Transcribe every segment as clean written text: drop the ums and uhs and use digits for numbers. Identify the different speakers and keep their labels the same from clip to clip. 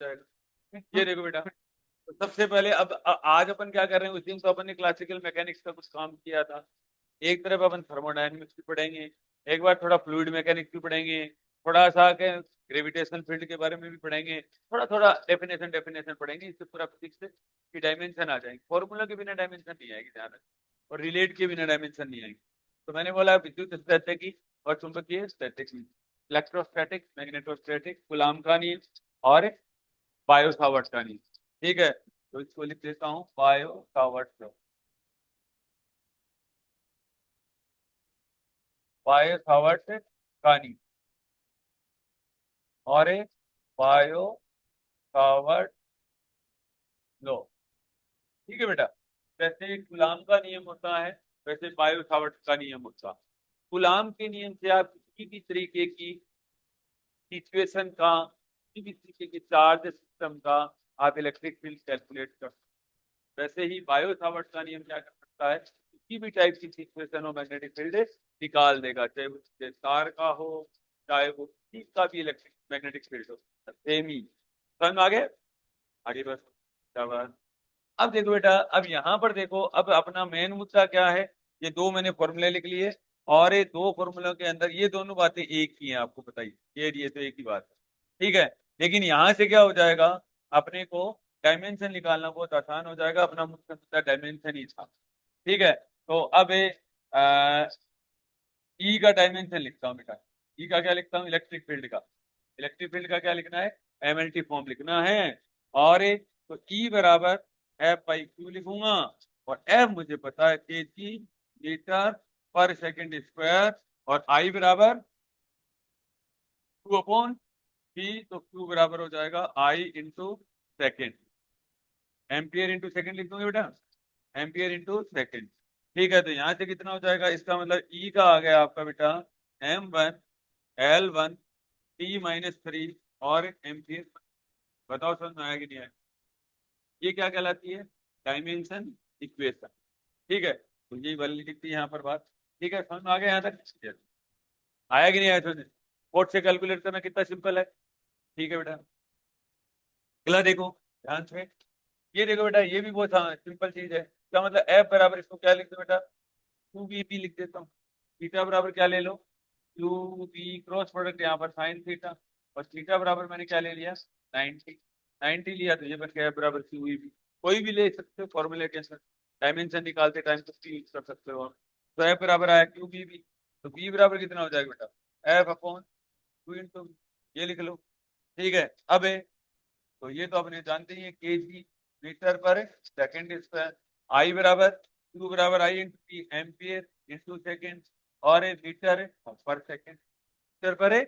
Speaker 1: ये देखो बेटा, तो सबसे पहले अब आज अपन क्या कर रहे हैं, उस दिन तो अपन ने क्लासिकल मैकेनिक्स का कुछ काम किया था। एक तरफ अपन थर्मोडायनेमिक्स भी पढ़ेंगे, एक बार थोड़ा फ्लूइड मैकेनिक्स भी पढ़ेंगे, थोड़ा सा के ग्रेविटेशनल फील्ड के बारे में भी पढ़ेंगे, थोड़ा थोड़ा डेफिनेशन डेफिनेशन पढ़ेंगे। इससे पूरा फिजिक्स की डायमेंशन आ जाएंगे, फॉर्मूला के बिना डायमेंशन नहीं आएगी ध्यान रखना, और रिलेट के बिना डायमेंशन नहीं आएगी। तो मैंने बोला विद्युत स्टैटिकी और चुंबकीय स्टैटिक्स, इलेक्ट्रोस्टैटिक, मैग्नेटोस्टैटिक, कूलाम का नियम और बायो सावर्ट का नियम। ठीक है, तो इसको लिख देता हूँ Biot Savart law. Biot Savart का नियम और एक बायो सावर्ट लॉ। ठीक है बेटा, जैसे गुलाम का नियम होता है वैसे बायो सावर्ट का नियम होता है। गुलाम के नियम से आप किसी भी तरीके की सिचुएशन का, किसी भी तरीके की चार्ज सिस्टम का आप इलेक्ट्रिक फील्ड कैलकुलेट कर सकते हैं। वैसे ही बायो सावर्ट का नियम क्या कर सकता है, किसी भी टाइप की सिचुएशन हो मैग्नेटिक फील्ड निकाल देगा, चाहे वो तार का हो, चाहे वो किसी का भी इलेक्ट्रिक मैग्नेटिक फील्ड हो, सेम ही। समझ आगे, आगे बस। शाबाश। अब देखो बेटा, अब यहाँ पर देखो, अब अपना मेन मुद्दा क्या है, ये दो मैंने फॉर्मूले लिख लिए, और ये दो फॉर्मूलों के अंदर ये दोनों बातें एक ही हैं, आपको बताइए, ये तो एक ही बात है। ठीक है, लेकिन यहाँ से क्या हो जाएगा, अपने को डायमेंशन निकालना बहुत आसान हो जाएगा, अपना मुख्य मुद्दा डायमेंशन ही था। ठीक है, तो अब ई का डायमेंशन लिखता हूँ बेटा। ई का क्या लिखता हूँ, इलेक्ट्रिक फील्ड का। इलेक्ट्रिक फील्ड का क्या लिखना है, एमएलटी फॉर्म लिखना है। और तो ई बराबर एफ बाई क्यू लिखूंगा, और एफ मुझे पता है केजी मीटर पर सेकंड स्क्वायर, और आई बराबर क्यू अपॉन पी, तो क्यू बराबर हो जाएगा I into second, ampere into second लिख दूंगे बेटा, एम्पियर इंटू सेकेंड। ठीक है, तो यहाँ से कितना हो जाएगा, इसका मतलब ई का आ गया आपका बेटा M1 L1 T-3 और एम्पियर। बताओ समझ में आया कि नहीं आया, ये क्या कहलाती है, डायमेंशन इक्वेशन। ठीक है, तो यही वाली लिखती है यहाँ पर बात। ठीक है, समझ में आ गया यहाँ तक, आया कि नहीं आया समझ, कोट से कैलकुलेट करना कितना सिंपल है। ठीक है बेटा, अगला देखो ध्यान से। ये देखो बेटा, ये भी बहुत सिंपल चीज है। क्या मतलब, एफ बराबर इसको क्या लिख दो बेटा, टू बी पी लिख देता हूँ। थीटा बराबर क्या ले लो, टू बी क्रॉस प्रोडक्ट यहाँ पर साइन थीटा, और थीटा बराबर मैंने क्या ले लिया, 90। 90 लिया तो ये बन गया F बराबर क्यू ई बी। कोई भी ले सकते हो फॉर्मूले के अंदर, डायमेंशन निकालते टाइम कुछ भी यूज कर सकते हो आप। तो एफ बराबर आया क्यू बी बी, तो बी बराबर कितना हो जाएगा बेटा, एफ अपॉन टू इंटू, ये लिख लो। ठीक है, अब तो ये तो अपने जानते ही है, केजी मीटर पर सेकंड स्क्वायर। आई बराबर क्यू बराबर I into P, ampere into second, और ए मीटर पर सेकेंड, मीटर पर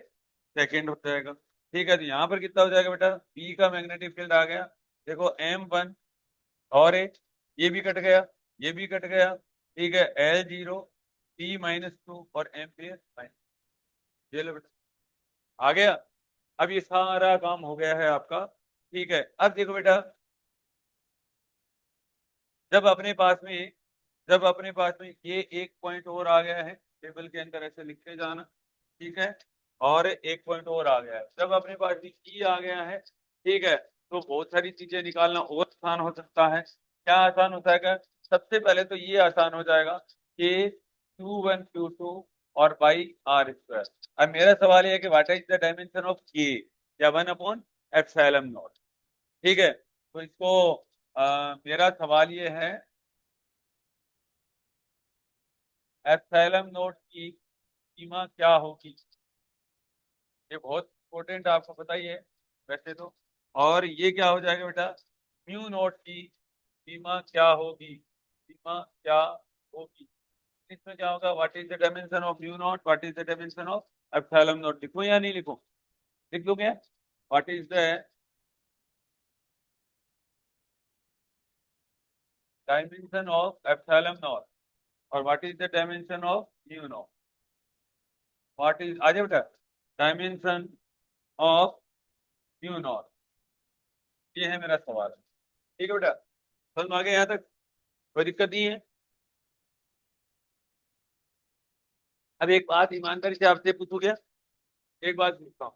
Speaker 1: सेकेंड हो जाएगा। ठीक है, तो यहाँ पर कितना हो जाएगा बेटा, पी का मैग्नेटिक फील्ड आ गया, देखो M1, और ये भी कट गया, ये भी कट गया। ठीक है, L0 T-2 और एम्पियर माइनस, ये लो बेटा, आ गया। अब ये सारा काम हो गया है आपका। ठीक है, अब देखो बेटा, जब अपने पास में जब अपने पास में ये एक पॉइंट और आ गया है, टेबल के अंदर ऐसे लिखते जाना। ठीक है, और एक पॉइंट और आ गया है, जब अपने पास में ई आ गया है, ठीक है, तो बहुत सारी चीजें निकालना और आसान हो सकता है। क्या आसान हो जाएगा, सबसे पहले तो ये आसान हो जाएगा कि Q1 Q2 और बाई आर स्क्वायर। अब मेरा सवाल ये है कि what is the dimension of के, या 1/एप्सिलॉन नॉट। ठीक है, तो इसको मेरा सवाल ये है, एप्सिलॉन नॉट की सीमा क्या होगी, ये बहुत इंपॉर्टेंट आपको पता ही है वैसे तो। और ये क्या हो जाएगा बेटा, म्यू नॉट की सीमा क्या होगी, सीमा क्या होगी। इसमें क्या होगा, what is the dimension of mu naught, what is the dimension of epsilon naught, लिखूं या नहीं लिखूं, लिख दो क्या, what is the dimension of epsilon naught, और what is the dimension of mu naught, what is, आ जाए बेटा, डायमेंशन ऑफ म्यू नॉट, ये है मेरा सवाल। ठीक है बेटा, समझ में आ गया यहाँ तक, कोई दिक्कत नहीं है। अब एक बात ईमानदारी से आपसे पूछू क्या, एक बात पूछता हूँ,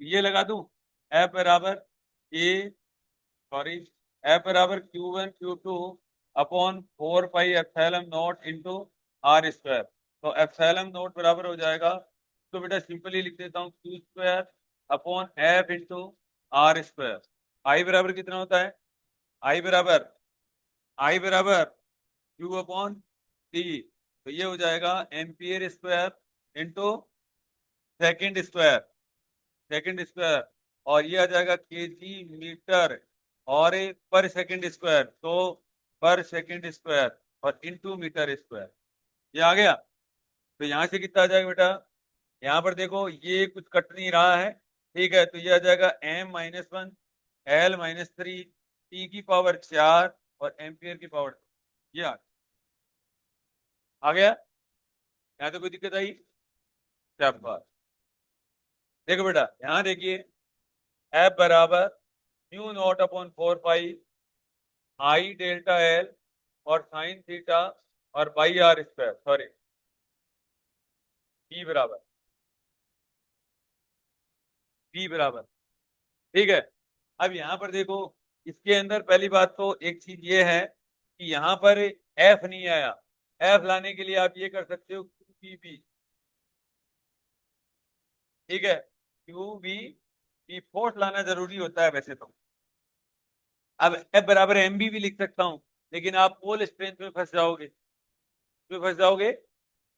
Speaker 1: ये लगा दूं, एफ बराबर ए, सॉरी, एफ बराबर Q1 Q2 upon 4 pi epsilon naught into R square. तो एप्सिलॉन नॉट बराबर हो जाएगा, तो बेटा सिंपली लिख देता हूँ Q square upon F into R square. I बराबर कितना होता है, आई बराबर, आई बराबर क्यू अपॉन टी, तो ये हो जाएगा ampere square into second square, second square, और ये आ जाएगा केजी मीटर और पर सेकेंड स्क्वायर, तो पर सेकेंड स्क्वायर और इनटू मीटर स्क्वायर। ये आ गया। तो यहां से कितना आ जाएगा बेटा, यहाँ पर देखो ये कुछ कट नहीं रहा है, ठीक है, तो ये आ जाएगा m-1 L-3 टी की पावर 4 और एम्पियर की पावर 2। ये आ गया, यहाँ तो कोई दिक्कत आई? शाबाश। देखो बेटा यहाँ देखिए, एफ बराबर mu naught upon 4 pi I delta L और साइन थीटा और by R square, sorry, B बराबर, बी बराबर, ठीक है। अब यहाँ पर देखो, इसके अंदर पहली बात तो एक चीज ये है कि यहाँ पर एफ नहीं आया, एफ लाने के लिए आप ये कर सकते हो क्यू बी बी, ठीक है, क्यू बी की फोर्स लाना जरूरी होता है वैसे तो। अब एफ बराबर एम बी भी लिख सकता हूँ, लेकिन आप पोल स्ट्रेंथ में फंस जाओगे, में फंस जाओगे,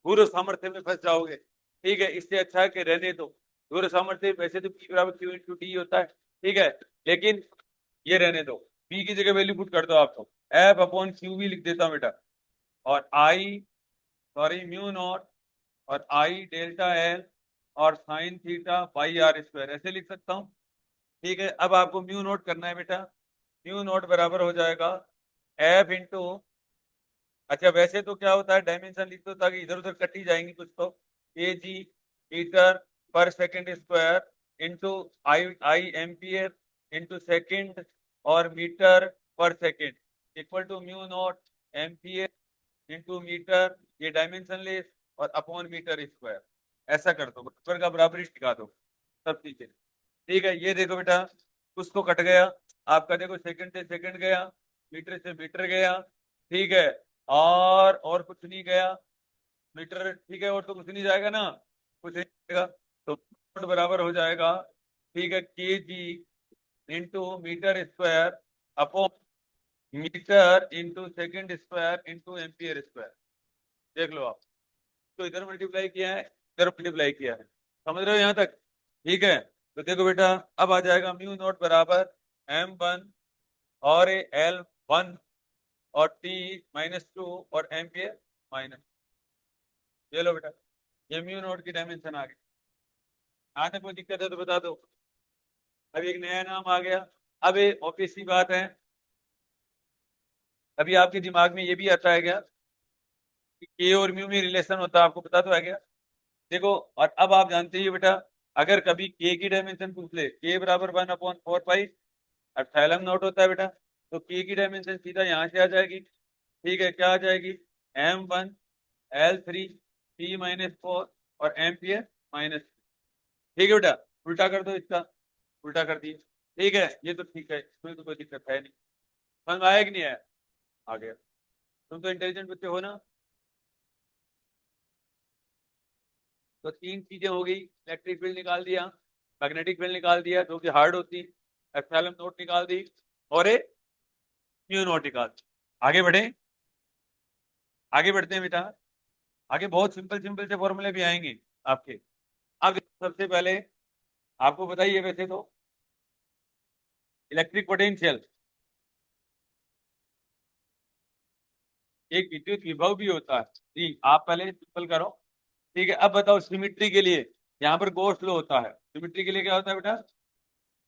Speaker 1: पूर्व सामर्थ्य में फंस जाओगे, ठीक है। इससे अच्छा है कि रहने दो, पूर्व सामर्थ्य वैसे तो P बराबर क्यू इंटू टी होता है, ठीक है, लेकिन ये रहने दो, P की जगह वैल्यू पुट कर दो आप, तो एफ अपॉन क्यू भी लिख देता हूँ बेटा, और आई, सॉरी, म्यू नॉट और आई डेल्टा एल और sine theta by R square, ऐसे लिख सकता हूँ, ठीक है। अब आपको म्यू नोट करना है बेटा, म्यू नोट बराबर हो जाएगा एफ इंटू, अच्छा वैसे तो क्या होता है डायमेंशन लिख दो ताकि इधर उधर कट ही जाएंगी कुछ, तो ए जी मीटर पर second square into I I ampere into second और मीटर पर second equal to mu naught ampere into metre, ये डायमेंशन लेस, और अपॉन मीटर स्क्वायर। ऐसा कर दो, बराबर का बराबर ही टिका दो, सब चीजें, ठीक है। ये देखो बेटा, कुछ तो कट गया आपका, देखो सेकंड से सेकंड गया, मीटर से मीटर गया, ठीक है, और कुछ नहीं गया, मीटर, ठीक है, और तो कुछ नहीं जाएगा ना, कुछ नहीं जाएगा, तो नोट बराबर हो जाएगा, ठीक है, K G into metre square upon metre into second square into ampere square. देख लो आप, तो इधर मल्टीप्लाई किया है, इधर मल्टीप्लाई किया है, समझ रहे हो यहाँ तक, ठीक है। तो देखो बेटा, अब आ जाएगा म्यू नॉट बराबर M1 और L1 और T-2 और एम्पियर माइनस, ये लो बेटा, ये म्यू नॉट की डायमेंशन आ गई। यहाँ तक कोई दिक्कत है तो बता दो। अब एक नया नाम आ गया, अब ये ऑब्वियस सी बात है, अभी आपके दिमाग में ये भी आता है क्या कि के और म्यू में रिलेशन होता है, आपको पता तो है क्या? देखो, और अब आप जानते ही हो बेटा, अगर कभी के की डायमेंशन पूछ ले, के बराबर 1/4 पाई एप्सिलॉन नॉट होता है बेटा, तो के की डायमेंशन सीधा यहाँ से आ जाएगी, ठीक है, क्या आ जाएगी, M1 L3 T-4 और एम्पियर माइनस, ठीक है बेटा, उल्टा कर दो इसका, उल्टा कर दिए, ठीक है, ये तो ठीक है, इसमें तो कोई दिक्कत है नहीं, समझ में आया कि नहीं आया? आ गया, तुम तो इंटेलिजेंट बच्चे हो ना। तो तीन चीजें हो गई, इलेक्ट्रिक फील्ड निकाल दिया, मैग्नेटिक फील्ड निकाल दिया जो कि हार्ड होती, एप्सिलॉन नोट निकाल दी, और एक म्यू नोट निकाल दी। आगे बढ़े, आगे बढ़ते हैं बेटा, आगे बहुत सिंपल सिंपल से फॉर्मूले भी आएंगे आपके। अब सबसे पहले आपको बताइए, वैसे तो इलेक्ट्रिक पोटेंशियल एक विद्युत विभव भी होता है, जी आप पहले सिंपल करो, ठीक है। अब बताओ सिमिट्री के लिए, यहाँ पर गॉस लॉ होता है, सिमिट्री के लिए क्या होता है बेटा,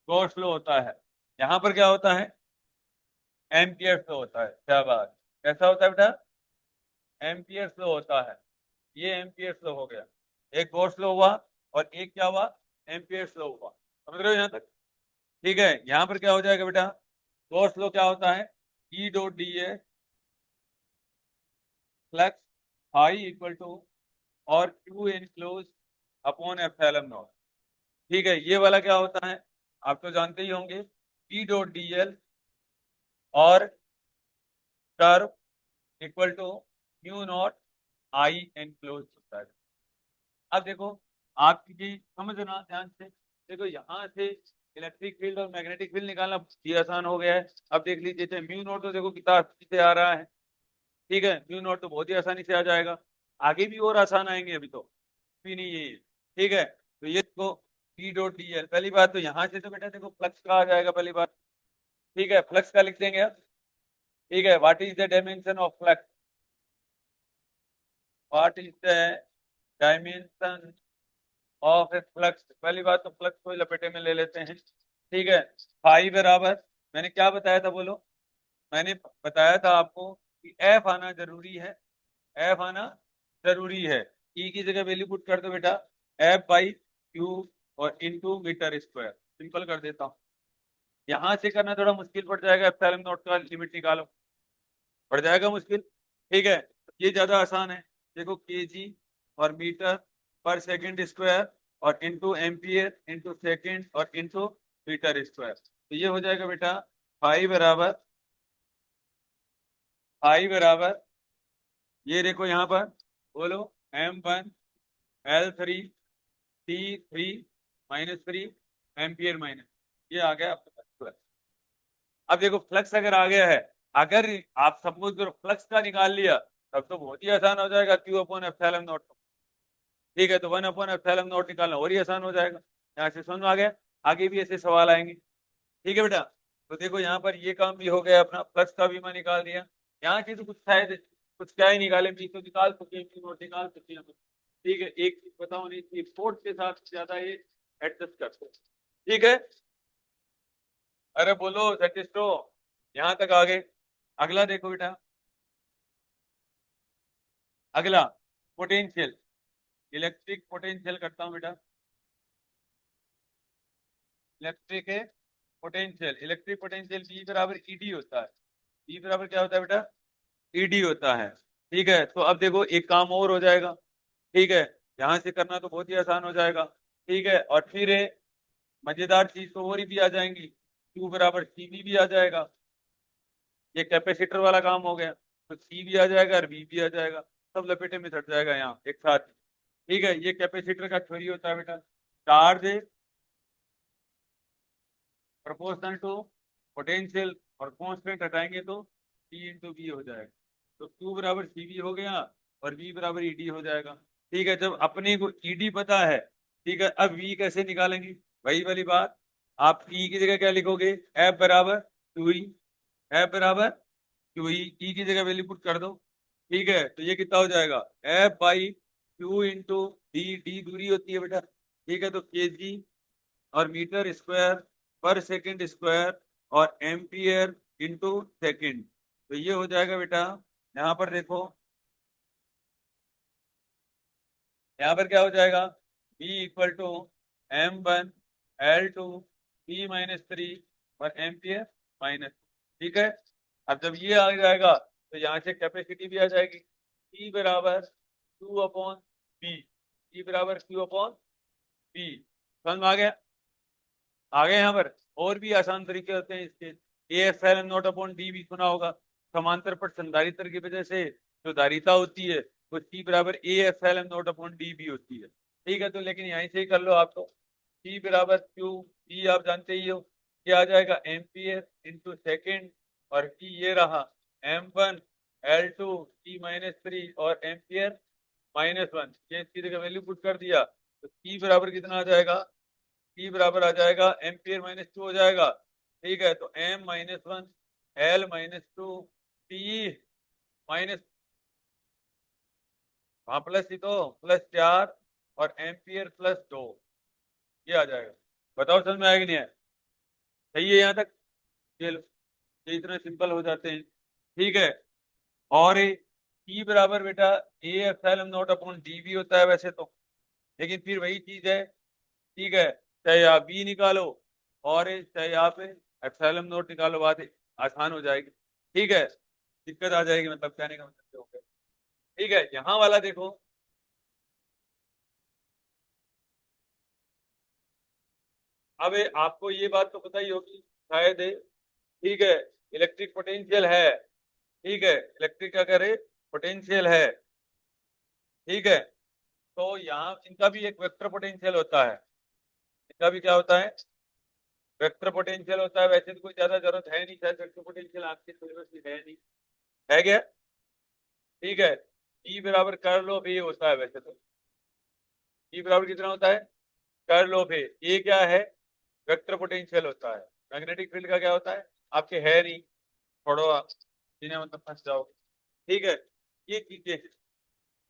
Speaker 1: गॉस लॉ होता है, यहाँ पर क्या होता है, एम्पियर फ्लो होता है, क्या बात, कैसा होता है बेटा, एम्पियर फ्लो होता है, ये एम्पियर फ्लो हो गया, एक गॉस फ्लो हुआ और एक क्या हुआ, एम्पियर फ्लो हुआ, समझ रहे हो यहाँ तक, ठीक है। यहाँ पर क्या हो जाएगा बेटा, गॉस फ्लो क्या होता है, E dot D A flux I equal to और Q enclose upon epsilon naught, ठीक है, ये वाला क्या होता है आप तो जानते ही होंगे, पी डॉट डी एल और curve equal to mu naught I enclose होता है। अब देखो, आपकी समझना ध्यान से, देखो यहाँ से इलेक्ट्रिक फील्ड और मैग्नेटिक फील्ड निकालना भी आसान हो गया है। अब देख लीजिए, जैसे म्यू नॉट तो देखो कितना आसानी से आ रहा है, ठीक है, म्यू नॉट तो बहुत ही आसानी से आ जाएगा, आगे भी और आसान आएंगे, अभी तो भी नहीं ये, ठीक है। तो ये देखो पी डॉट डी एल, पहली बात तो यहाँ से तो बेटा देखो फ्लक्स का आ जाएगा पहली बात, ठीक है, फ्लक्स का लिख देंगे अब, ठीक है, what is the dimension of flux, what is the dimension of A flux, पहली बात तो फ्लक्स को लपेटे में ले लेते हैं, ठीक है, फाई बराबर, मैंने क्या बताया था बोलो, मैंने बताया था आपको कि एफ आना जरूरी है, एफ आना जरूरी है, ई की जगह वैल्यू पुट कर दो बेटा, एफ बाई क्यू और इनटू मीटर स्क्वायर, सिंपल कर देता हूँ। यहां से करना थोड़ा मुश्किल पड़ जाएगा, एप्सिलॉन नॉट का लिमिट निकालो, पड़ जाएगा मुश्किल, ठीक है, ये ज्यादा आसान है, देखो केजी और मीटर पर सेकंड स्क्वायर और इंटू एम्पियर इंटू सेकंड और इंटू मीटर स्क्वायर, तो ये हो जाएगा बेटा फाइव बराबर ये देखो यहाँ पर, बोलो M1 L3 T3 -3 ampere minus, ये आ गया आपके पास फ्लक्स। अब देखो फ्लक्स अगर आ गया है, अगर आप सपोज करो फ्लक्स का निकाल लिया, तब तो बहुत ही आसान हो जाएगा, क्यू अपॉन एप्सिलॉन नॉट, ठीक है, तो 1 अपॉन एप्सिलॉन नॉट निकालना और ही आसान हो जाएगा। यहाँ से समझ में आ गया, आगे भी ऐसे सवाल आएंगे, ठीक है बेटा। तो देखो यहाँ पर ये काम भी हो गया अपना, फ्लक्स का भी मैं निकाल दिया, यहाँ की तो कुछ शायद कुछ क्या ही निकाले, भी तो निकाल चुके हैं, नोट निकाल चुके हैं, ठीक है, एक चीज बताओ नहीं थी, फोर्थ के साथ ज्यादा ये एडजस्ट करते हैं, ठीक है। अरे बोलो सटिस्टो, यहाँ तक आ गए। अगला देखो बेटा, अगला पोटेंशियल, इलेक्ट्रिक पोटेंशियल करता हूँ बेटा, electric potential, electric potential B बराबर ईडी होता है, बी बराबर क्या होता है बेटा, ईडी होता है, ठीक है। तो अब देखो एक काम और हो जाएगा, ठीक है, यहाँ से करना तो बहुत ही आसान हो जाएगा, ठीक है, और फिर मजेदार चीज तो और ही भी आ जाएंगी, क्यू बराबर सी भी आ जाएगा, ये कैपेसिटर वाला काम हो गया, तो सी भी आ जाएगा और बी भी आ जाएगा, सब लपेटे में चढ़ जाएगा यहाँ एक साथ, ठीक है। ये कैपेसिटर का थ्योरी होता है बेटा, चार्ज प्रोपोर्शनल टू पोटेंशियल, और कांस्टेंट हटाएंगे तो P इंटू बी हो जाएगा, तो Q बराबर सी बी हो गया और V बराबर ईडी हो जाएगा, ठीक है। जब अपने को ईडी पता है, ठीक है, अब V कैसे निकालेंगे, वही वाली बात, आप E की जगह क्या लिखोगे, F बराबर टू ई, F बराबर टू ई की जगह वैल्यू पुट कर दो, ठीक है, तो ये कितना हो जाएगा, F by Q into D, D दूरी होती है बेटा, ठीक है, तो केजी और मीटर स्क्वायर पर सेकंड स्क्वायर और एम्पियर इंटू सेकेंड, तो ये हो जाएगा बेटा, यहाँ पर देखो, यहाँ पर क्या हो जाएगा, B equal to M1 L2 P-3 और एम्पियर माइनस, ठीक है। अब जब ये आ जाएगा तो यहाँ से कैपेसिटी भी आ जाएगी, P बराबर Q/B, P बराबर Q/B, समझ में आ गया, आगे यहाँ पर और भी आसान तरीके होते हैं इसके, A epsilon not upon D भी सुना होगा, समांतर पर संधारित्र की वजह से जो धारिता होती है वो सी बराबर A epsilon not upon D भी होती है, ठीक है। तो लेकिन यहीं से ही कर लो आप, तो सी बराबर क्यू, बी आप जानते ही हो क्या आ जाएगा, एम्पियर इंटू सेकेंड, और पी ये रहा M1 L2 P-3 और एम्पियर -1, ये इसकी जगह वैल्यू पुट कर दिया, तो सी बराबर कितना आ जाएगा, P बराबर आ जाएगा एम्पियर -2 हो जाएगा, ठीक है, तो M-1 L-2 P माइनस, वहां प्लस ही तो, +4 और एम्पियर +2, ये आ जाएगा, बताओ समझ में आया कि नहीं है, सही है यहाँ तक, ये लो, ये इतना सिंपल हो जाते हैं, ठीक है। और P बराबर बेटा A epsilon not upon D भी होता है वैसे तो, लेकिन फिर वही चीज है, ठीक है, चाहे आप बी निकालो और चाहे आप एप्सिलॉन नोट निकालो, बात आसान हो जाएगी, ठीक है, दिक्कत आ जाएगी, मतलब कहने का मतलब हो गया, ठीक है। यहाँ वाला देखो, अब आपको ये बात तो पता ही होगी शायद है, ठीक है, इलेक्ट्रिक पोटेंशियल है, ठीक है, इलेक्ट्रिक का करे पोटेंशियल है, ठीक है, तो यहाँ इनका भी एक वेक्टर पोटेंशियल होता है, इनका भी क्या होता है, वेक्टर पोटेंशियल होता है। वैसे तो कोई ज्यादा जरूरत है नहीं, शायद वेक्टर पोटेंशियल आपके सिलेबस में है नहीं, है क्या, ठीक है। ई बराबर कर्ल ऑफ ए होता है वैसे तो, ई बराबर कितना होता है, कर्ल ऑफ ए, ये क्या है, वेक्टर पोटेंशियल होता है। मैग्नेटिक फील्ड का क्या होता है, आपके है नहीं, छोड़ो आप, जिन्हें मतलब फंस जाओ, ठीक है, ये चीजें हैं।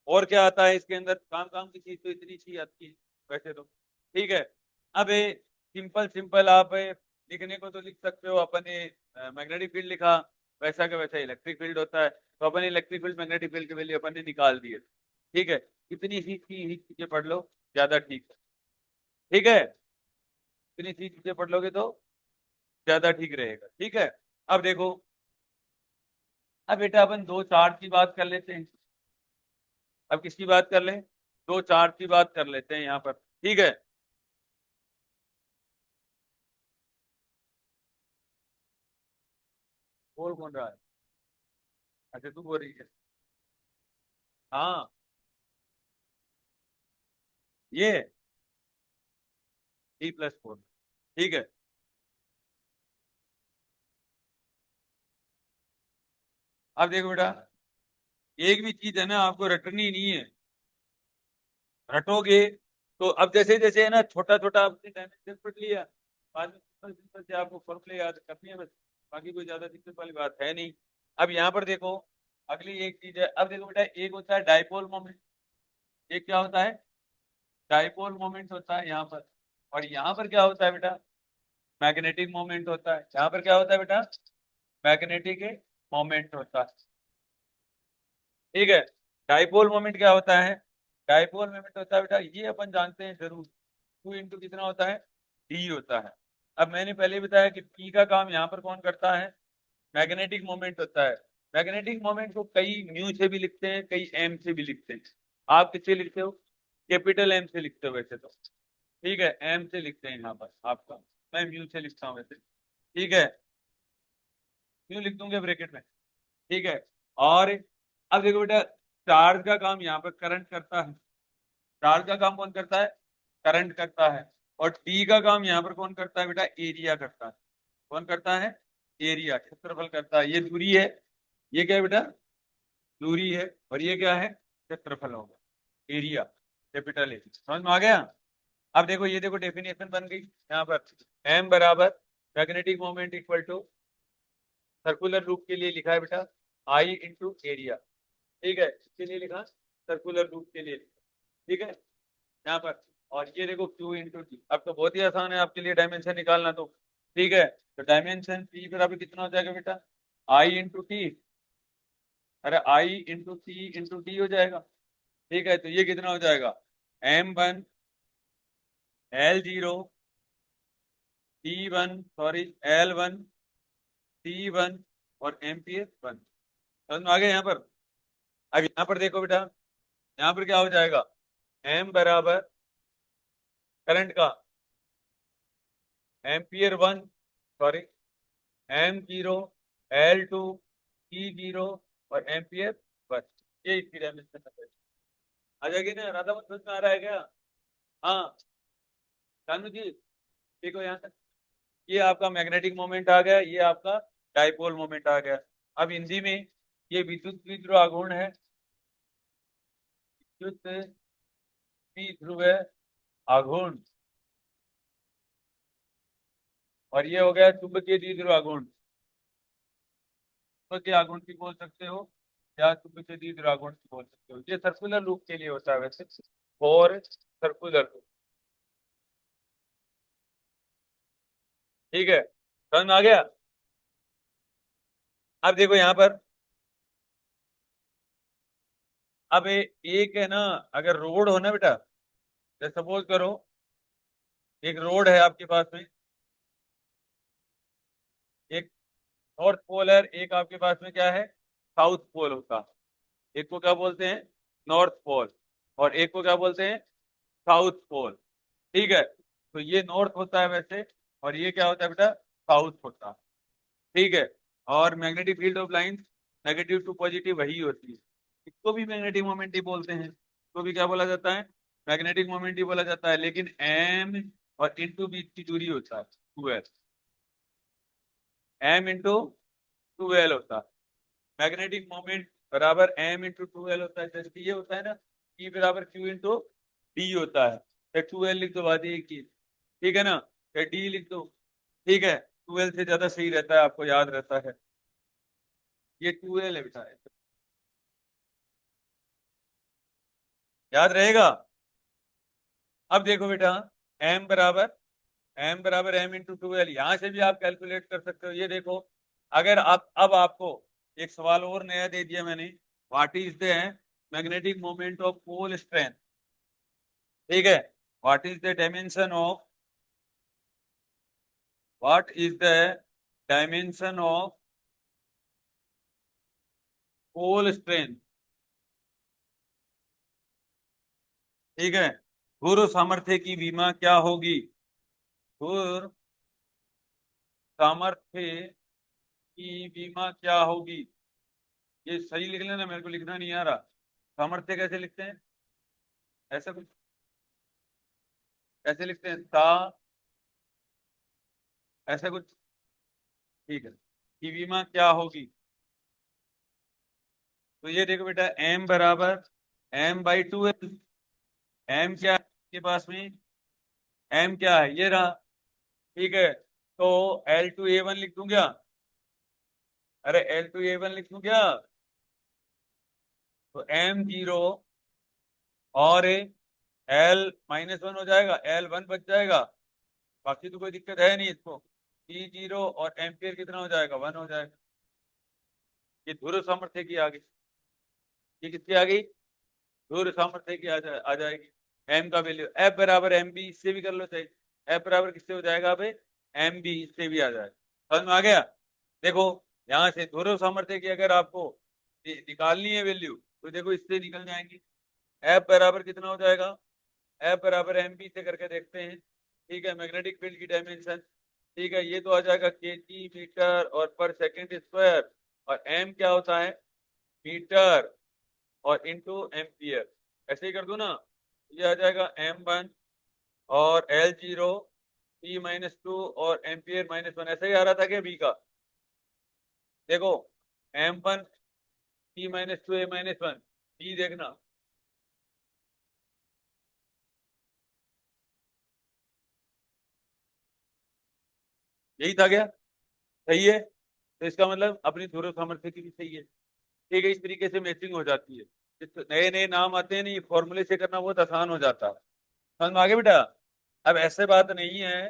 Speaker 1: और क्या आता है इसके अंदर, काम काम की चीज तो इतनी सी आती है वैसे तो, ठीक है। अब सिंपल सिंपल आप लिखने को तो लिख सकते हो, अपन मैग्नेटिक फील्ड लिखा, वैसा का वैसा इलेक्ट्रिक फील्ड होता है, तो अपन इलेक्ट्रिक फील्ड मैग्नेटिक फील्ड के वैल्यू अपन ने निकाल दिए, ठीक है। इतनी सी चीजें पढ़ लो, ज्यादा ठीक है, ठीक है, इतनी सी चीजें पढ़ लोगे तो ज्यादा ठीक रहेगा, ठीक है। अब देखो, अब बेटा अपन दो चार्ज की बात कर लेते हैं। अब किसकी बात कर लें, दो चार्ज की बात कर लेते हैं यहाँ पर, ठीक है। बोल कौन रहा है, अच्छा तू बोल रही है, हाँ, ये T+4, ठीक है। अब देखो बेटा, एक भी चीज है ना आपको रटनी नहीं है, रटोगे तो अब जैसे जैसे है ना छोटा छोटा आपने डायमेंशन पढ़ लिया, बाद में सिंपल सिंपल से आपको फॉर्मूले याद करनी है बस, बाकी कोई ज्यादा दिक्कत वाली बात है नहीं। अब यहाँ पर देखो, अगली एक चीज है, अब देखो बेटा, एक होता है डाइपोल मोमेंट, एक क्या होता है, डाइपोल मोमेंट होता है यहाँ पर, और यहाँ पर क्या होता है बेटा, मैग्नेटिक मोमेंट होता है। यहाँ पर क्या होता है बेटा, मैग्नेटिक मोमेंट होता है, ठीक है। डाइपोल मोमेंट क्या होता है, डाइपोल मोमेंट होता है बेटा, ये अपन जानते हैं जरूर, टू इंटू कितना होता है, डी होता है। अब मैंने पहले ही बताया कि पी का काम यहाँ पर कौन करता है, मैग्नेटिक मोमेंट होता है। मैग्नेटिक मोमेंट को कई म्यू से भी लिखते हैं, कई एम से भी लिखते हैं। आप किससे लिखते हो, कैपिटल एम से लिखते हो वैसे तो, ठीक है, एम से लिखते हैं यहाँ पर आपका, मैं म्यू से लिखता हूँ वैसे, ठीक है, म्यू लिख दूंगे ब्रैकेट में, ठीक है। और अब देखो बेटा, चार्ज का काम यहाँ पर करंट करता है, चार्ज का काम कौन करता है, करंट करता है। और टी का काम यहाँ पर कौन करता है बेटा, एरिया करता है, कौन करता है, एरिया, क्षेत्रफल करता है। ये दूरी है, ये क्या है बेटा, दूरी है, और ये क्या है, क्षेत्रफल होगा, एरिया, कैपिटल ए, समझ में आ गया। अब देखो, ये देखो डेफिनेशन बन गई यहाँ पर, एम बराबर magnetic moment equal to, circular loop के लिए लिखा है बेटा, आई इंटू एरिया, ठीक है, इसके लिए लिखा, सर्कुलर लूप के लिए लिखा, ठीक है, यहाँ पर। और ये देखो Q इंटू टी, अब तो बहुत ही आसान है आपके लिए डायमेंशन निकालना तो, ठीक है। तो डायमेंशन P बराबर कितना हो जाएगा बेटा, I इंटू टी, अरे I into T into T हो जाएगा, ठीक है। तो ये कितना हो जाएगा, M1 L0 T1, sorry L1 T1 और एम्पियर 1, समझ में आ गया यहाँ पर। अब यहाँ पर देखो बेटा, यहाँ पर क्या हो जाएगा, M बराबर करंट का ampere 1, sorry M0 L2 T0 और एम्पियर 1, ये इसकी डायमेंशन है। आ जाएगी ना, राधा मत समझ में आ रहा है क्या, हाँ, कानू जी, ठीक हो यहाँ तक। ये आपका मैग्नेटिक मोमेंट आ गया, ये आपका डाइपोल मोमेंट आ गया। अब हिंदी में, ये विद्युत द्विध्रुव आघूर्ण है, विद्युत द्विध्रुव आघूर्ण, और ये हो गया चुंबकीय द्विध्रुव आघूर्ण, चुंबकीय आघूर्ण भी बोल सकते हो, या चुंबकीय द्विध्रुव आघूर्ण भी बोल सकते हो। ये सर्कुलर लूप के लिए होता है वैसे, और सर्कुलर लूप, ठीक है, समझ में आ गया। अब देखो यहाँ पर, अब एक है ना, अगर रोड हो ना बेटा, जैसे सपोज करो एक रोड है आपके पास में, एक नॉर्थ पोल है, एक आपके पास में क्या है, साउथ पोल होता, एक को क्या बोलते हैं, नॉर्थ पोल, और एक को क्या बोलते हैं, साउथ पोल, ठीक है। तो ये नॉर्थ होता है वैसे, और ये क्या होता है बेटा, साउथ होता है। ठीक है। और magnetic field of lines negative to positive वही होती है। इसको भी मैग्नेटिक मोमेंट ही बोलते हैं, इसको भी क्या बोला जाता है, मैग्नेटिक मोमेंट ही बोला जाता है। लेकिन एम और इंटू बीच की दूरी होता है 2l, एम इंटू 2l होता है। मैग्नेटिक मोमेंट बराबर एम इंटू 2l होता है। जैसे ये होता है ना, E बराबर क्यू इंटू डी होता है, या 2l लिख दो, बात एक ही। ठीक है ना, या डी लिख दो। ठीक है, 2l से ज्यादा सही रहता है, आपको याद रहता है। ये 2l है बेटा, याद रहेगा। अब देखो बेटा, एम बराबर एम इंटू 2l, यहां से भी आप कैलकुलेट कर सकते हो। ये देखो, अगर आप, अब आपको एक सवाल और नया दे दिया मैंने, what is the magnetic moment of pole strength. ठीक है, what is the dimension of, what is the dimension of pole strength. ठीक है, गुरु सामर्थ्य की विमा क्या होगी, गुरु सामर्थ्य की विमा क्या होगी। ये सही लिख लेना, मेरे को लिखना नहीं आ रहा। सामर्थ्य कैसे लिखते हैं, ऐसा कुछ ऐसे लिखते हैं सा, ऐसा कुछ। ठीक है, की विमा क्या होगी। तो ये देखो बेटा, एम बराबर m/2l। एम क्या है आपके पास में, एम क्या है, ये रहा। ठीक है, तो L2A1 लिख दूं क्या, अरे L2A1 लिख दूं क्या, तो m0 और L-1 हो जाएगा, L1 बच जाएगा। बाकी तो कोई दिक्कत है नहीं इसको। E0 और एम्पियर कितना हो जाएगा, 1 हो जाएगा। ये ध्रुव सामर्थ्य की आ गई। ये किसकी आ गई, ध्रुव सामर्थ्य की आ जाएगी। एम का वैल्यू एफ बराबर एम बी, इससे भी कर लो चाहे। एफ बराबर किससे हो जाएगा भाई, एम बी, इससे भी आ जाएगा। समझ में आ गया। देखो, यहाँ से ध्रुव सामर्थ्य की अगर आपको निकालनी है वैल्यू, तो देखो इससे निकल जाएंगी। एफ बराबर कितना हो जाएगा, एफ बराबर एम बी से करके देखते हैं। ठीक है, मैग्नेटिक फील्ड की डायमेंशन। ठीक है, ये तो आ जाएगा केजी मीटर और पर सेकंड स्क्वायर, और एम क्या होता है, मीटर और इंटू एम्पियर। ऐसे ही कर दो ना, ये आ जाएगा m1 और L0 P-2 और एम्पियर-1। ऐसे ही आ रहा था क्या बी का, देखो m1 P-2 A-1, बी देखना। यही था क्या, सही है। तो इसका मतलब अपनी ध्रुव सामर्थ्य की भी सही है। ठीक है, इस तरीके से मैचिंग हो जाती है। नए नए नाम आते हैं नहीं, फॉर्मूले से करना बहुत आसान हो जाता है। समझ में आ गया बेटा। अब ऐसे बात नहीं है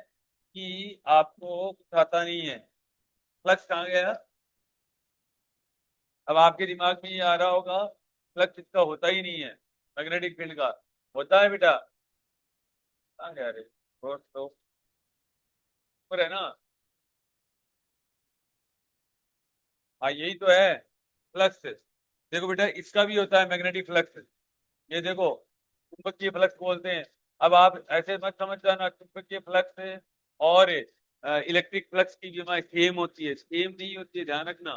Speaker 1: कि आपको कुछ आता नहीं है। फ्लक्स कहाँ गया, अब आपके दिमाग में ये आ रहा होगा, फ्लक्स इसका होता ही नहीं है, मैग्नेटिक फील्ड का। होता है बेटा, कहाँ गया रे, और तो ऊपर है ना। हाँ यही तो है फ्लक्स। देखो बेटा, इसका भी होता है मैग्नेटिक फ्लक्स। ये देखो, चुंबकीय फ्लक्स बोलते हैं। अब आप ऐसे मत समझ जाना चुंबकीय फ्लक्स और इलेक्ट्रिक फ्लक्स की विमा सेम होती है, सेम नहीं होती है, ध्यान रखना।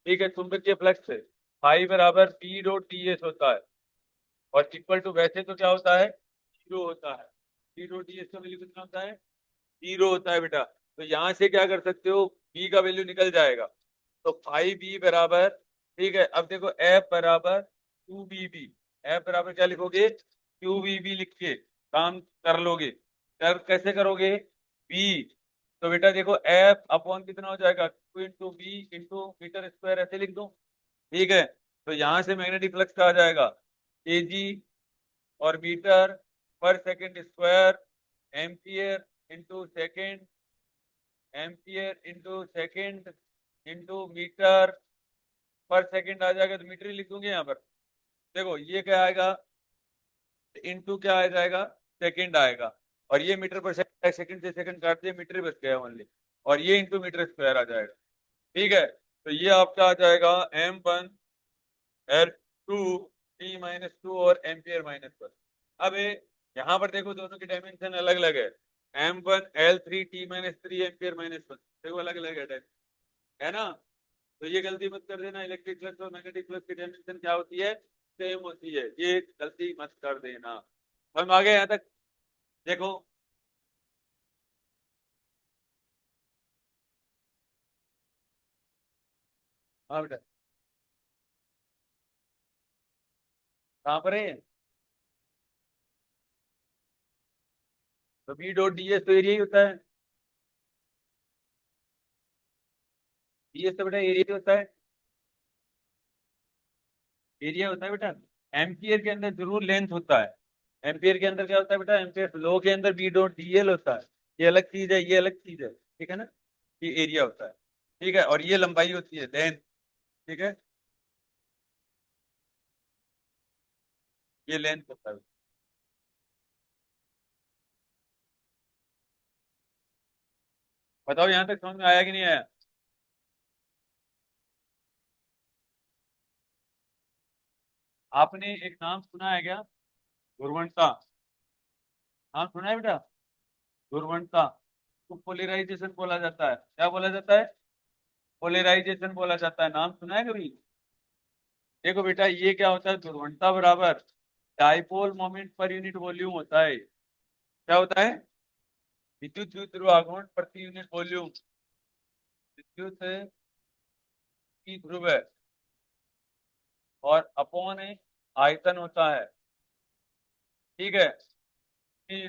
Speaker 1: ठीक है, चुंबकीय फ्लक्स फाई बराबर पी डॉट टी एस होता है, और इक्वल टू, वैसे तो क्या होता है, जीरो होता है। पी डॉट टी एस का वैल्यू कितना होता है, जीरो होता है बेटा। तो यहां से क्या कर सकते हो, बी का वैल्यू निकल जाएगा। तो फाइव बी बराबर, ठीक है, अब देखो एफ बराबर टू बी बी, एफ बराबर क्या लिखोगे, क्यू बी बी लिख के काम कर लोगे। कर कैसे करोगे, बी, तो बेटा देखो एफ अपॉन कितना हो जाएगा, Q into B into metre square, ऐसे लिख दो। ठीक है, तो यहां से मैग्नेटिक फ्लक्स का आ जाएगा केजी और मीटर पर second square, ampere into second, ampere into second into metre पर सेकंड आ जाएगा, तो मीटर ही लिख दूंगे यहाँ पर। देखो ये क्या आएगा, इंटू क्या आ जाएगा, सेकंड आएगा, और ये मीटर पर सेकंड, सेकंड से सेकंड काट दिए, मीटर बच गया ओनली, और ये इंटू मीटर स्क्वायर आ जाएगा। ठीक है, तो ये आपका आ जाएगा m1 L2 T-2 और एम्पियर -1। अब यहाँ पर देखो दोनों की डायमेंशन अलग अलग है। M1L3T-3 एम्पियर -1 देखो अलग अलग है ना। तो ये गलती मत कर देना, इलेक्ट्रिक फ्लक्स और मैग्नेटिक फ्लक्स की डायमेंशन क्या होती है, सेम होती है, ये गलती मत कर देना। हम आगे यहाँ तक देखो। हाँ बेटा, कहाँ पर है? तो बी डॉट डी एस तो एरिया ही होता है। डी एस तो बेटा एरिया ही होता है, एरिया होता है बेटा। एम्पियर के अंदर जरूर लेंथ होता है। एम्पियर के अंदर क्या होता है बेटा, एम्पियर लो के अंदर बी डॉट डी एल होता है। ये अलग चीज है, ये अलग चीज है, ठीक है ना। ये एरिया होता है, ठीक है, और ये लंबाई होती है, लेंथ, ठीक है, ये लेंथ होता है। बताओ यहाँ तक समझ में आया कि नहीं आया? आपने एक नाम सुना है क्या, ध्रुवणता? नाम सुना है बेटा, ध्रुवणता। तो पोलराइजेशन बोला जाता है, क्या बोला जाता है? पोलराइजेशन बोला जाता है, नाम सुना है कभी? देखो बेटा, ये क्या होता है, ध्रुवणता बराबर dipole moment per unit volume होता है। क्या होता है? विद्युत द्विध्रुव आघूर्ण प्रति यूनिट वॉल्यूम। विद्युत की ध्रुव है और अपॉन आयतन होता है, ठीक है।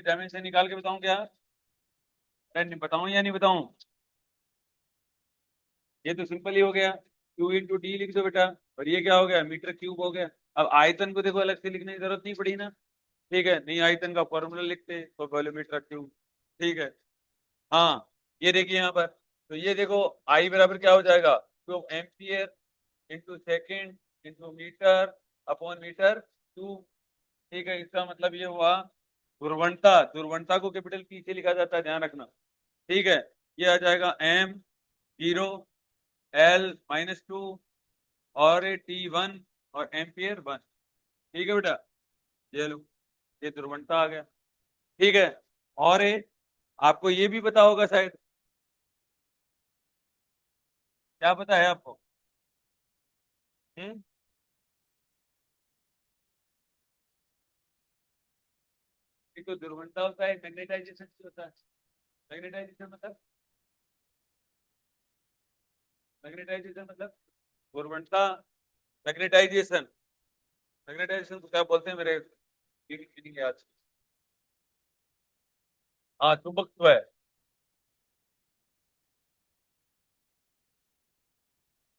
Speaker 1: डायमेंशन निकाल के बताऊं क्या? अरे बताऊं या नहीं बताऊं? ये तो सिंपल ही हो गया, क्यू इंटू डी लिख दो बेटा। और ये क्या हो गया, मीटर क्यूब हो गया। अब आयतन को देखो अलग से लिखने की जरूरत नहीं पड़ी ना, ठीक है, नहीं आयतन का फॉर्मूला लिखते हैं तो वॉल्यूमेट्रिक क्यूब, ठीक है। हाँ, ये देखिए यहाँ पर, तो ये देखो आई बराबर क्या हो जाएगा, तो ampere into second into metre upon metre cube, ठीक है। इसका मतलब ये हुआ ध्रुवणता, ध्रुवणता को कैपिटल पी से लिखा जाता है, ध्यान रखना, ठीक है। ये आ जाएगा M0, L-2 और T1 और एम्पियर 1, ठीक है बेटा। ये लो, ये ध्रुवणता आ गया, ठीक है। और आपको ये भी पता होगा शायद, क्या पता है आपको? हम्म, एक तो ध्रुवणता होता है, मैग्नेटाइजेशन होता है। मैग्नेटाइजेशन मतलब, मैग्नेटाइजेशन मतलब ध्रुवणता, मैग्नेटाइजेशन, मैग्नेटाइजेशन को क्या बोलते हैं मेरे मीनिंग याद। हाँ, चुंबकत्व है।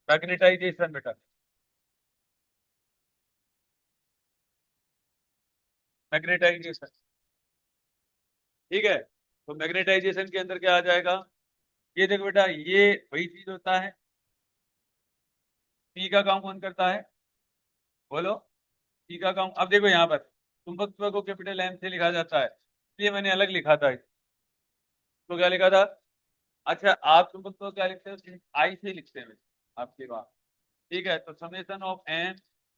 Speaker 1: मैग्नेटाइजेशन बेटा, मैग्नेटाइजेशन, ठीक है। तो मैग्नेटाइजेशन के अंदर क्या आ जाएगा, ये देखो बेटा, ये वही चीज होता है। पी का काम कौन करता है, बोलो? पी का काम, अब देखो यहाँ पर चुंबकत्व को कैपिटल एम से लिखा जाता है, इसलिए मैंने अलग लिखा था तो। क्या लिखा था? अच्छा, आप चुंबकत्व को क्या लिखते हो, आई से लिखते हैं आपकी बात, ठीक है। तो समेशन ऑफ एम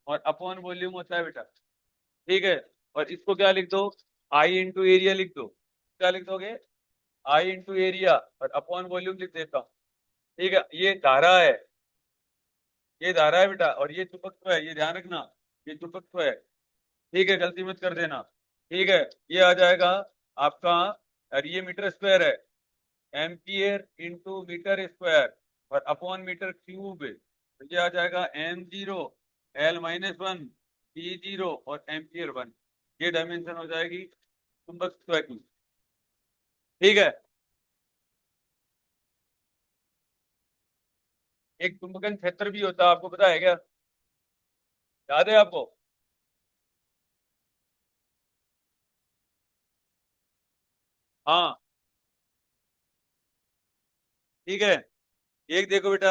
Speaker 1: और अपॉन वॉल्यूम होता है बेटा, ठीक है। और इसको क्या लिख दो, आई इंटू एरिया लिख दो। क्या लिख दोगे, आई इंटू एरिया और अपॉन वॉल्यूम लिख देता हूँ, ठीक है। ये धारा है, ये धारा है बेटा, और ये चुंबकत्व है, ये ध्यान रखना, ये चुंबकत्व है, ठीक है, गलती मत कर देना, ठीक है। ये आ जाएगा आपका, और ये मीटर स्क्वायर है, एम्पियर इंटू मीटर स्क्वायर और अपॉन मीटर क्यूब, तो ये आ जाएगा M0, L-1, T0 और एम्पियर 1। ये डायमेंशन हो जाएगी चुंबकत्व की, ठीक है। एक चुंबकन क्षेत्र भी होता है, आपको पता है क्या, याद है आपको? हाँ, ठीक है। एक देखो बेटा,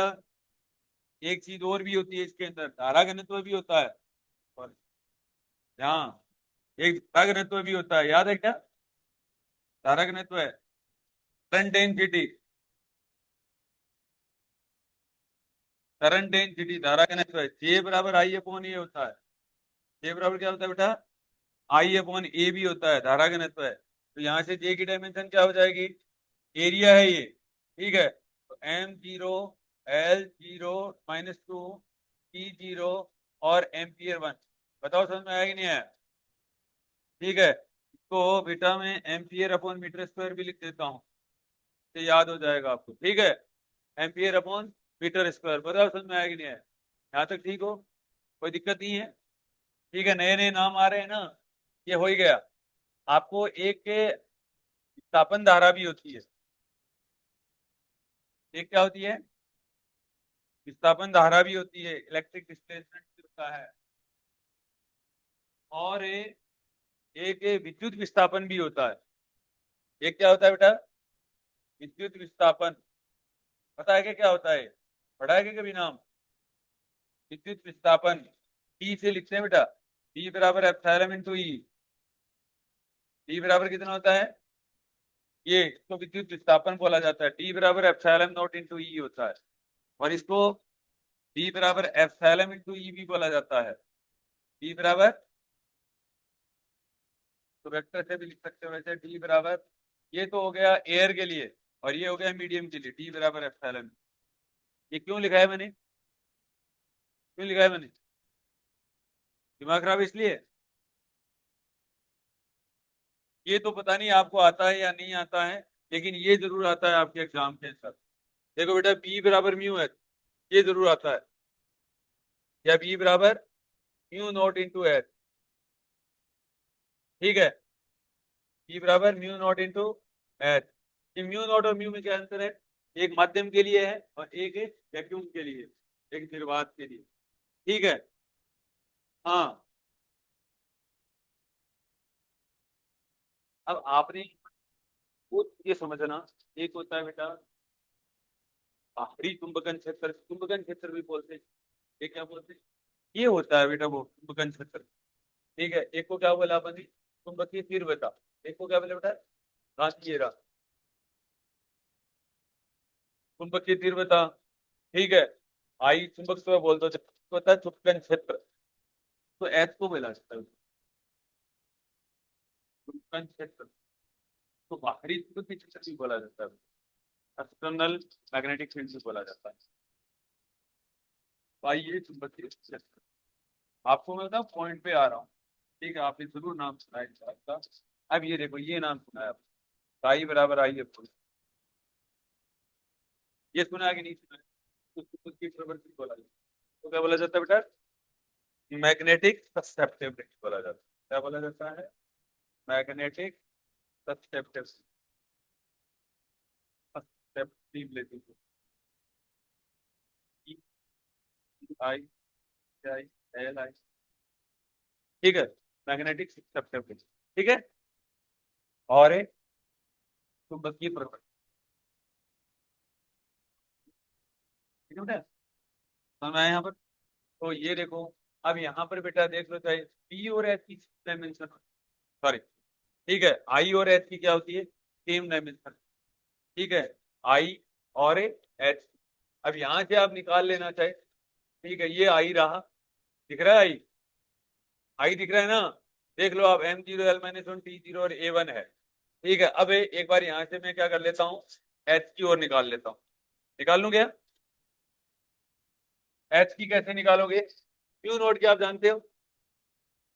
Speaker 1: एक चीज और भी होती है इसके अंदर, धारा घनत्व भी होता है। और हाँ, एक धारा घनत्व भी होता है, याद है क्या? धारा घनत्व है करंट डेंसिटी, करंट डेंसिटी धारा घनत्व है, जे बराबर आई अपॉन ए होता है। जे बराबर क्या होता है बेटा, आई अपॉन ए भी होता है, धारा घनत्व है। तो यहाँ से जे की डायमेंशन क्या हो जाएगी, एरिया है ये, ठीक है। तो M0 L0 -2 T0 और एम्पियर 1। बताओ समझ में आया कि नहीं आया? ठीक है, इसको बेटा मैं एम्पियर अपॉन मीटर स्क्वायर भी लिख देता हूँ, तो याद हो जाएगा आपको, ठीक है। एम्पियर अपॉन मीटर स्क्वायर, बताओ समझ में आया कि नहीं आया? यहाँ तक ठीक हो, कोई दिक्कत नहीं है? ठीक है, नए नए नाम आ रहे हैं ना, ये हो ही गया। आपको एक के विस्थापन धारा भी होती है, एक क्या होती है, विस्थापन धारा भी होती है, इलेक्ट्रिक डिस्प्लेसमेंट भी होता है, और एक विद्युत विस्थापन भी होता है। एक क्या होता है बेटा, विद्युत विस्थापन। पता है क्या होता है, पढ़ा है क्या कभी नाम? विद्युत विस्थापन टी से लिखते हैं बेटा, टी बराबर एप्सिलॉन इनटू ई। टी बराबर कितना होता है, ये इसको विद्युत विस्थापन बोला जाता है, टी बराबर एप्सिलॉन नॉट इनटू ई होता है। और इसको टी बराबर एप्सिलॉन इनटू ई भी बोला जाता है। टी बराबर, तो वेक्टर से भी लिख सकते हो वैसे, टी बराबर, ये तो हो गया एयर के लिए, और ये हो गया मीडियम के लिए, टी बराबर एप्सिलॉन। ये क्यों लिखा है मैंने, क्यों लिखा है मैंने, दिमाग खराब इसलिए? ये तो पता नहीं आपको आता है या नहीं आता है, लेकिन ये जरूर आता है आपके एग्जाम के अंदर। देखो बेटा, बी बराबर म्यू है, ये जरूर आता है, या बी बराबर म्यू नॉट इंटू एच, ठीक है। बी बराबर म्यू नॉट इंटू एच। ये म्यू नॉट और म्यू में क्या अंतर है, एक माध्यम के लिए है और एक वैक्यूम के लिए, एक निर्वात के लिए, ठीक है। हाँ, अब आपने वो ये समझना, एक होता है बेटा बाहरी चुंबकन क्षेत्र, चुंबकन क्षेत्र भी बोलते हैं, ये क्या बोलते हैं, ये होता है बेटा वो चुंबकन क्षेत्र, ठीक है। एक को क्या बोला अपन, चुंबकीय तीव्रता, एक को क्या बोला बेटा, कांतीय राशि, चुंबकीय तीव्रता, ठीक है। आई चुंबक से बोलते होता है चुंबकन क्षेत्र, तो एच को बोला जाता है चुंबकन क्षेत्र। तो बाहरी चुंबकीय क्षेत्र भी बोला जाता है, एक्सटर्नल मैग्नेटिक फील्ड भी बोला जाता है। तो आइए चुंबकीय क्षेत्र, आपको मैं बताऊं पॉइंट पे आ रहा हूँ, ठीक है। आपने जरूर नाम सुना है इस बात का। अब ये देखो, ये नाम सुना है आपने, आई बराबर आई है, ये सुना है कि नहीं सुना है? तो चुंबकीय प्रवृत्ति बोला जाता है, तो क्या बोला जाता है बेटा, मैग्नेटिक ससेप्टिबिलिटी बोला जाता है। क्या बोला जाता है, magnetic susceptibility, susceptibility, I I L I, ठीक है, मैग्नेटिक ससेप्टिबिलिटी, ठीक है। और एक चुंबकीय प्रवृत्ति, ठीक है बेटा, समझ में आया यहाँ पर? तो ये देखो, अब यहाँ पर बेटा देख लो, चाहे पी और एच की डायमेंशन, सॉरी, ठीक है, आई और एच की क्या होती है, सेम डायमेंशन, ठीक है, आई और एच। अब यहां से आप निकाल लेना चाहे, ठीक है, ये आई रहा, दिख रहा है आई, आई दिख रहा है ना, देख लो आप, M0 L-1 T0 और A1 है, ठीक है। अब एक बार यहां से मैं क्या कर लेता हूँ, एच की ओर निकाल लेता हूँ, निकाल लूं क्या? एच की कैसे निकालोगे, क्यू नोट की आप जानते हो,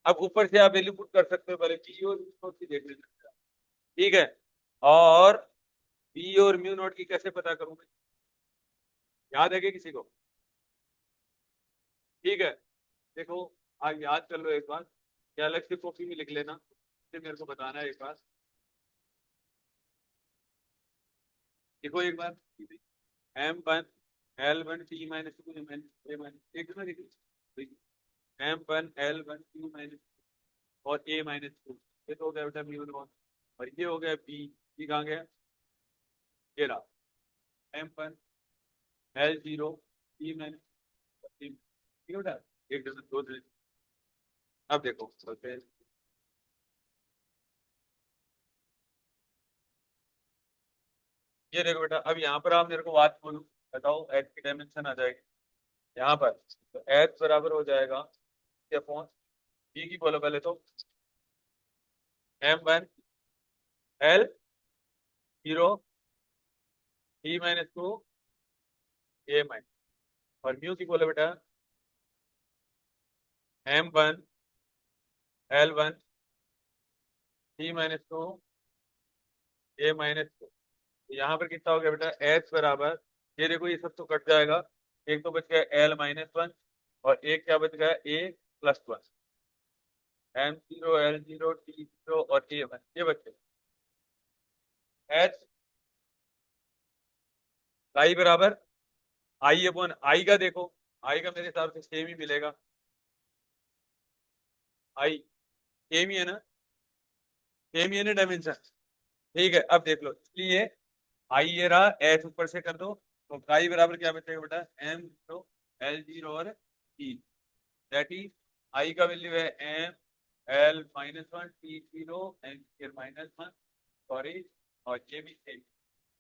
Speaker 1: अब ऊपर से आप वैल्यू पुट कर सकते हो, पहले पी और म्यू नोट की देख लेते, ठीक है। और पी और म्यू नोट की कैसे पता करूंगा, याद है क्या किसी को? ठीक है, देखो, आप याद कर लो एक बार, या अलग से कॉपी में लिख लेना, फिर मेरे को बताना है एक बार। देखो एक बार, M1 L1 T-2 एक ना देखिए, M1 L1 T- और A-2, ये तो हो गया बेटा म्यू नॉट, और ये हो गया बी, ये कहाँ गया, ये रहा M1 L0 T-, ठीक है बेटा, एक डजन दो डजन। अब देखो बोलते हैं, ये देखो बेटा, अब यहाँ पर आप मेरे को बात बोलो, बताओ एच की डायमेंशन आ जाएगी यहाँ पर, तो एच बराबर हो जाएगा क्या, फोन बी की बोलो पहले तो, M1 L 0 E minus two ए माइनस, और म्यू की बोले बेटा M1 L1 E minus two ए माइनस टू। यहाँ पर कितना हो गया बेटा एच बराबर, ये देखो ये सब तो कट जाएगा, एक तो बच गया L-1 और एक क्या बच गया A+1, M0 L0 T0 और A1, ये बच गया एच आई बराबर I/I का देखो, I का मेरे हिसाब से सेम ही मिलेगा, I सेम ही है ना, सेम ही है ना डायमेंशन। ठीक है, अब देख लो, इसलिए आई ये रहा, एच ऊपर से कर दो, तो आई बराबर क्या बचेगा बेटा M0 L0 और E, दैट इज आई का वैल्यू है M L-1 T0 M0-1, sorry, और ये भी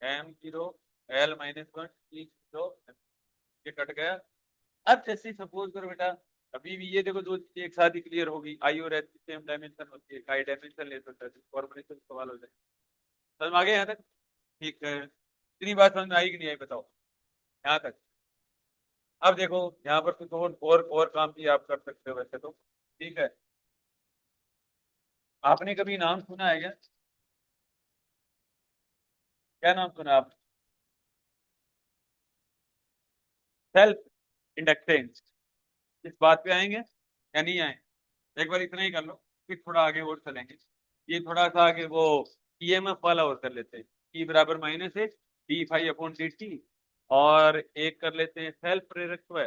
Speaker 1: M0 L-1 T0, ये कट गया। अब जैसे सपोज करो बेटा, अभी भी ये देखो दो चीजें एक साथ ही क्लियर होगी, आई और एच सेम डायमेंशन होती है, आई डायमेंशन ले सकता है, फॉर्मुलेशन सवाल हो जाए। समझ में आ गया यहाँ तक? ठीक है, इतनी बात समझ में आई कि नहीं आई बताओ यहाँ तक? अब देखो यहाँ पर कुछ और काम भी आप कर सकते हो वैसे तो। ठीक है, आपने कभी नाम सुना है क्या? क्या नाम सुना आप? Self inductance. इस बात पे आएंगे या नहीं आए? एक बार इतना ही कर लो, फिर थोड़ा आगे और चलेंगे। ये थोड़ा सा आगे वो ईएमएफ वाला और कर लेते हैं, ई बराबर -1 d∅/dt, और एक कर लेते हैं सेल्फ प्रेरकत्व,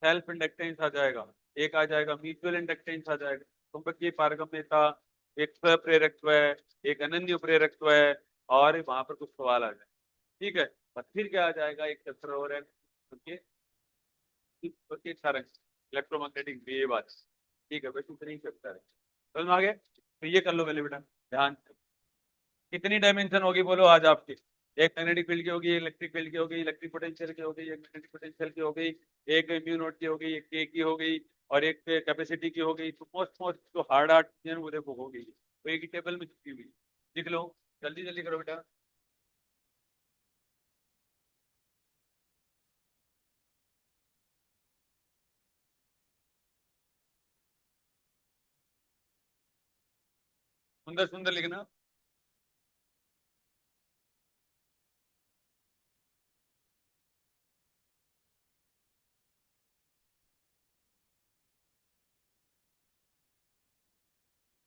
Speaker 1: सेल्फ इंडक्टेंस आ जाएगा, एक आ जाएगा म्यूचुअल इंडक्टेंस आ जाएगा, चुंबकीय पारगम्यता, एक स्वप्रेरकत्व है, एक अनन्य प्रेरकत्व है, और वहां पर कुछ सवाल आ जाए। ठीक है, और फिर क्या आ जाएगा, एक चैप्टर और है, इलेक्ट्रोमैग्नेटिक वेव आज। ठीक है, वैसे इतना ही चैप्टर है, समझ में आ गया? तो ये कर लो पहले बेटा ध्यान से। कितनी डायमेंशन होगी बोलो आज आपकी? एक मैग्नेटिक फील्ड की होगी, इलेक्ट्रिक फील्ड की होगी, इलेक्ट्रिक पोटेंशियल की होगी, एक मैग्नेटिक पोटेंशियल की हो गई, एक म्यू नोट की हो गई, एक के की हो गई, और एक कैपेसिटी की हो गई। तो मोस्ट मोस्ट जो हार्ड हार्ड चीजें वो देखो हो गई, तो एक ही टेबल में छुपी हुई। लिख लो, जल्दी जल्दी करो बेटा। सुंदर सुंदर लिखना।